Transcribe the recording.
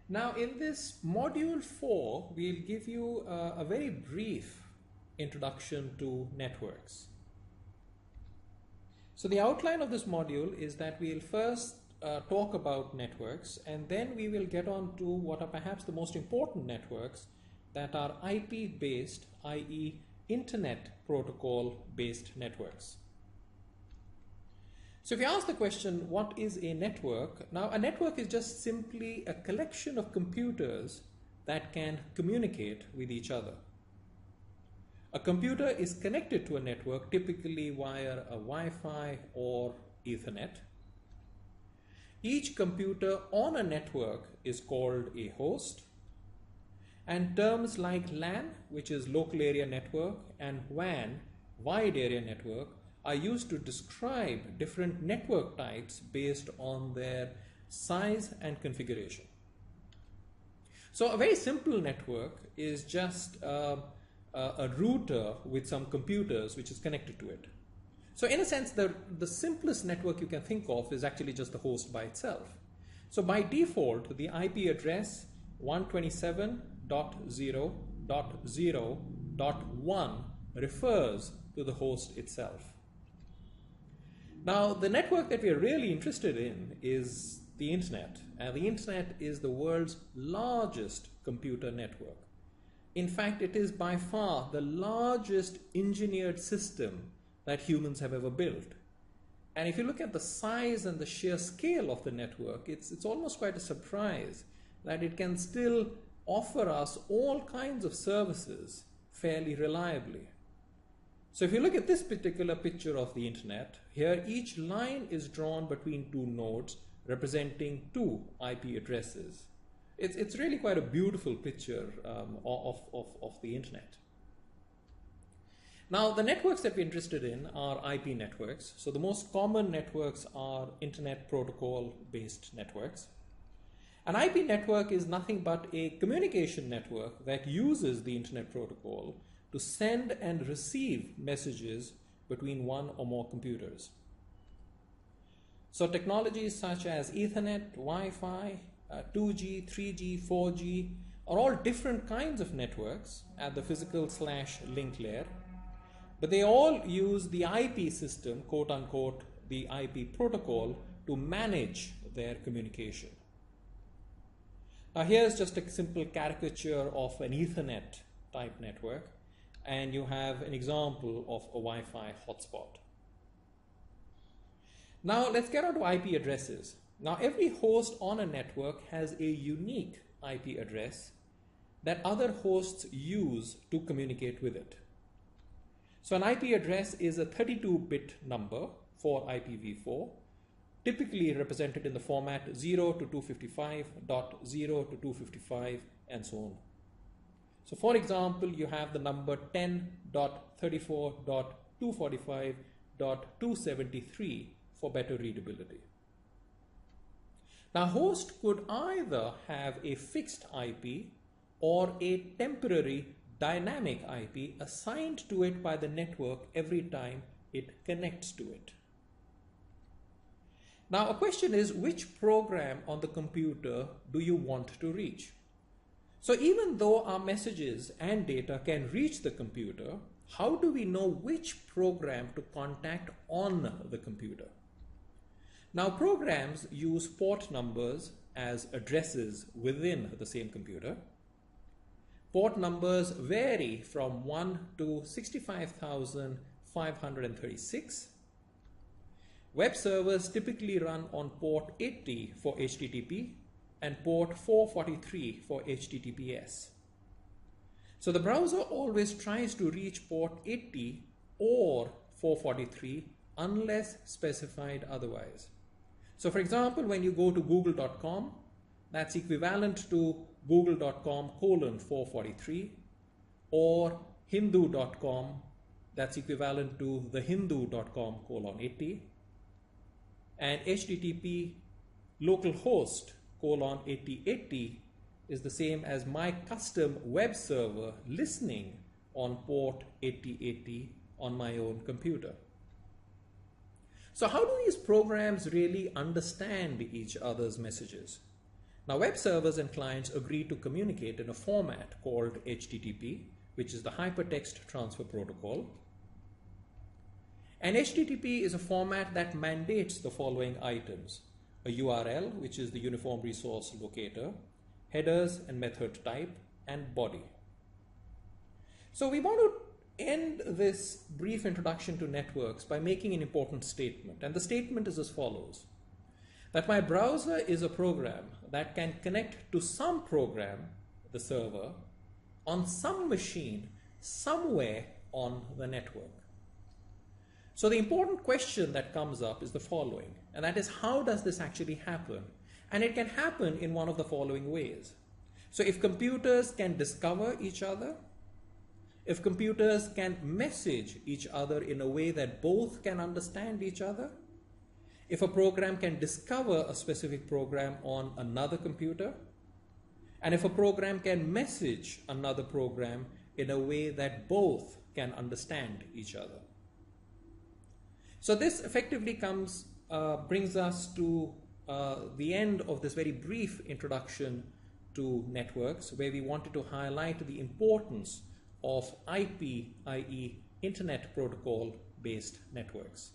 Now in this module 4, we'll give you a very brief introduction to networks. So the outline of this module is that we'll first talk about networks, and then we will get on to what are perhaps the most important networks that are IP based, i.e. Internet Protocol based networks. So if you ask the question, what is a network? Now a network is just simply a collection of computers that can communicate with each other. A computer is connected to a network typically via a Wi-Fi or Ethernet. Each computer on a network is called a host, and terms like LAN, which is local area network, and WAN, wide area network, are used to describe different network types based on their size and configuration. So a very simple network is just a router with some computers which is connected to it. So in a sense, the simplest network you can think of is actually just the host by itself. So by default, the IP address 127.0.0.1 refers to the host itself. Now, the network that we are really interested in is the internet, and the internet is the world's largest computer network. In fact, it is by far the largest engineered system that humans have ever built. And if you look at the size and the sheer scale of the network, it's almost quite a surprise that it can still offer us all kinds of services fairly reliably. So if you look at this particular picture of the internet, here each line is drawn between two nodes representing two IP addresses. It's really quite a beautiful picture of the internet. Now the networks that we're interested in are IP networks. So the most common networks are Internet Protocol based networks. An IP network is nothing but a communication network that uses the Internet Protocol to send and receive messages between one or more computers. So technologies such as Ethernet, Wi-Fi, 2G, 3G, 4G are all different kinds of networks at the physical/link layer, but they all use the IP system, quote unquote, the IP protocol, to manage their communication. Now here's just a simple caricature of an Ethernet type network, and you have an example of a Wi-Fi hotspot. Now let's get on to IP addresses. Now every host on a network has a unique IP address that other hosts use to communicate with it. So an IP address is a 32-bit number for IPv4, typically represented in the format 0 to 255, dot 0 to 255, and so on. So for example, you have the number 10.34.245.273 for better readability. Now host could either have a fixed IP or a temporary dynamic IP assigned to it by the network every time it connects to it. Now a question is, which program on the computer do you want to reach? So even though our messages and data can reach the computer, how do we know which program to contact on the computer? Now programs use port numbers as addresses within the same computer. Port numbers vary from 1 to 65,536. Web servers typically run on port 80 for HTTP and port 443 for HTTPS. So the browser always tries to reach port 80 or 443 unless specified otherwise. So for example, when you go to google.com, that's equivalent to google.com:443, or hindu.com, that's equivalent to the hindu.com:80, and HTTP localhost :8080 is the same as my custom web server listening on port 8080 on my own computer. So how do these programs really understand each other's messages? Now, web servers and clients agree to communicate in a format called HTTP, which is the Hypertext Transfer Protocol. And HTTP is a format that mandates the following items: a URL, which is the Uniform Resource Locator, headers and method type, and body. So we want to end this brief introduction to networks by making an important statement. And the statement is as follows: that my browser is a program that can connect to some program, the server, on some machine somewhere on the network. So the important question that comes up is the following, and that is, how does this actually happen? And it can happen in one of the following ways. So if computers can discover each other, if computers can message each other in a way that both can understand each other, if a program can discover a specific program on another computer, and if a program can message another program in a way that both can understand each other. So this effectively brings us to the end of this very brief introduction to networks, where we wanted to highlight the importance of IP, i.e. Internet Protocol based networks.